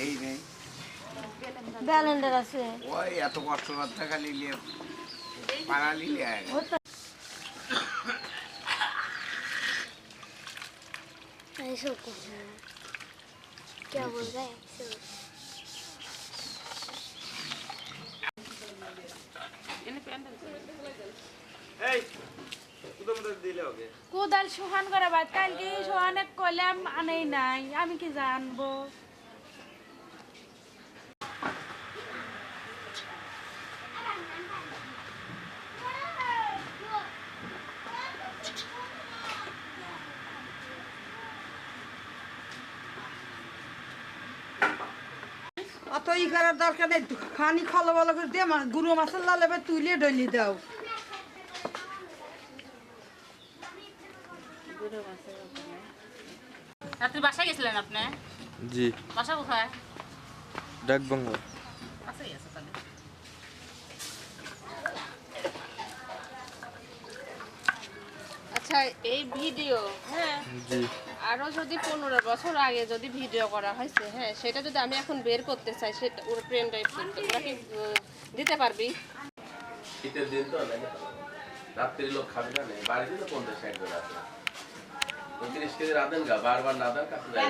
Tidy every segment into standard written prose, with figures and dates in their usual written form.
এই নেই ব্যালেন্ডার আছে ওই এত কষ্ট করতে খালি নিয়ে পাড়া নিলে ऐसा कुछ है क्या बोल रहा है কোদাল সোহান করা বাদ কালকে সোহানে কইলাম আনেই নাই আমি কি জানবো অত ই করার দরকার নেই খানি খলো বলো করে দিয়ে গুঁড়ো মশলা লেবে তুলে ডলি দাও রাত্রি বাসায় গেছিলেন আপনি জি বাসা কোথায় ডাকবাংলো কাছেই আছে তাহলে আচ্ছা এই ভিডিও হ্যাঁ জি আরো যদি 15 বছর আগে যদি ভিডিও করা হয়েছে হ্যাঁ সেটা যদি আমি এখন বের করতে চাই সেটা ওর পেন ড্রাইভ ওরা কি দিতে পারবি শীতের দিন তো রাত্রির লোক খাবে না বাড়িতে তো 50-60 জন আছে 29 কেজি রাঁধেন গা বারবার না দেন কাছে যায়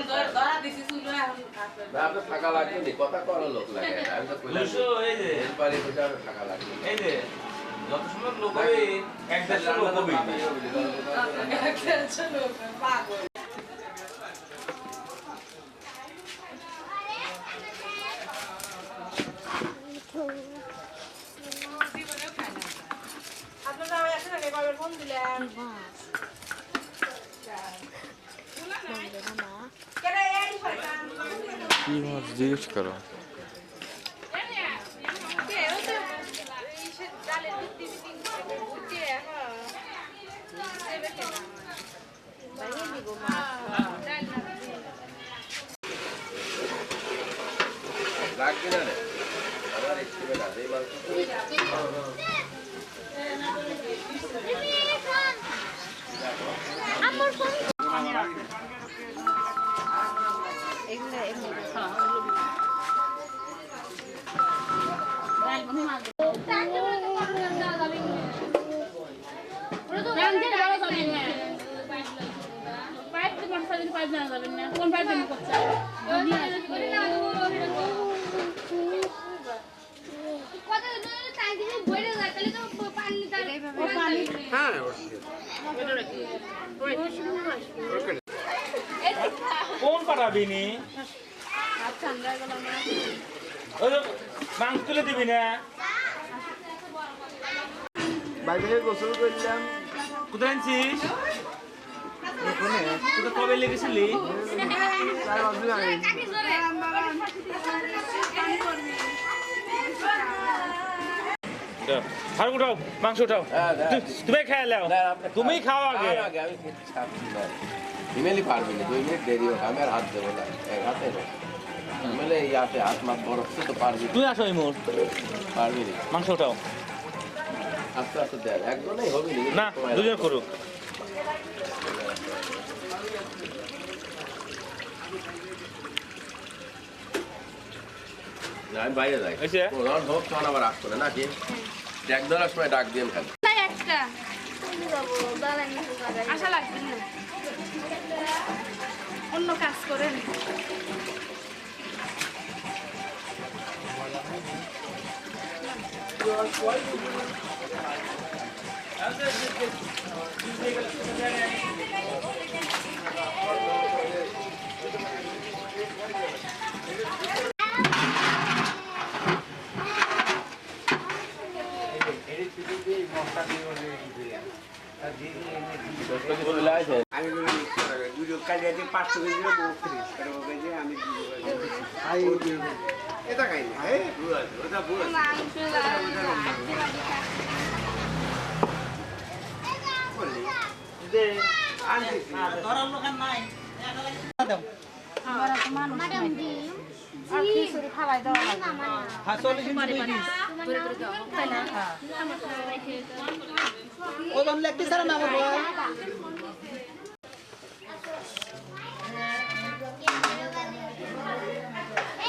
না আপনার থাকা লাগবে নি কথা করার লোক লাগে আমি তো কইলাম এই যে এরপরে কোথা থাকা লাগবে এই যে যত সময় লোক হবে একদম লোক হবে একদম লোক পাগল আপনারা এখন আগে কবে ফোন দিলেন কি মাছ জিজ্ঞেস করো লাগবে না আমার একটু না এই মাংস আমার ফোন কোন পাঠাবি নি মাংস তুলে দিবি না বাইরে গোসল করলাম কোথায় আনছিস কোথায় কবে লেগেছিলি হাড় উঠাও মাংস উঠাও তুমি খেয়ে নাও তুমি খাও আগে আমি ইমেলই পারবি না 2 মিনিট দেরি হোক আমি আর হাত দেবো না এক হাতে ইমেলে ইয়াতে হাত মাত বরফ তো পারবি তুই আসো এই মুহূর্ত পারবি না মাংস উঠাও আস্তে আস্তে দেখ একজনেই হবে না দুজন করুক আমি বাইরে যাই ওর ভোগ তখন আবার আসতো না নাকি এক ধরার সময় ডাক দিয়ে খালি একটা আশা লাগবে না অন্য কাজ করেন আমি দুটো কাজে 500 কেজি আমি এটা খাই না ওটা বুঝ ধরার লোক নাই ম্যাডাম জি আর খিচুড়ি খাওয়াই দাও হ্যাঁ চলে ওজন লাগতে স্যার না আমার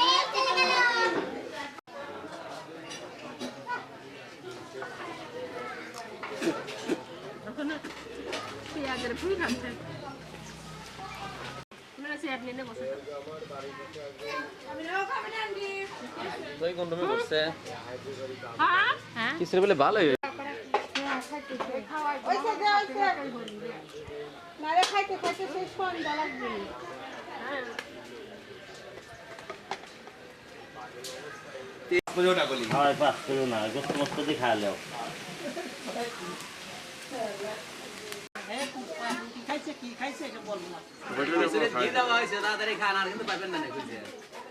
এই তুই কোন রুমে করছে হ্যাঁ কিসের বলে ভালোই ওইসে দে ওইসে নারে খাইতে খাইতে সেই সন্ধ্যা লাগবে হয় পাস করো না গোস্ত মস্ত দিয়ে খাওয়া যাও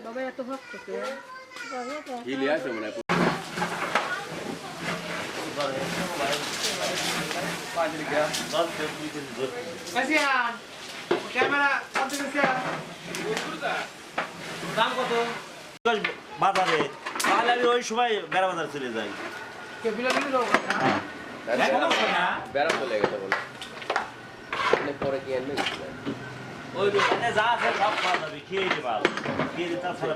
বাবা এত ভক্ত কে হিলি আছে মনে হয় বাজারে তাহলে আমি ওই সময় বেড়া বাজার চলে যাই বেড়া চলে গেছে বলে অনেক পরে কি আনবে ওই দোকানে যা আছে সব পাওয়া যাবে খেয়ে দিতে পারো খেয়ে দিতে ছাড়া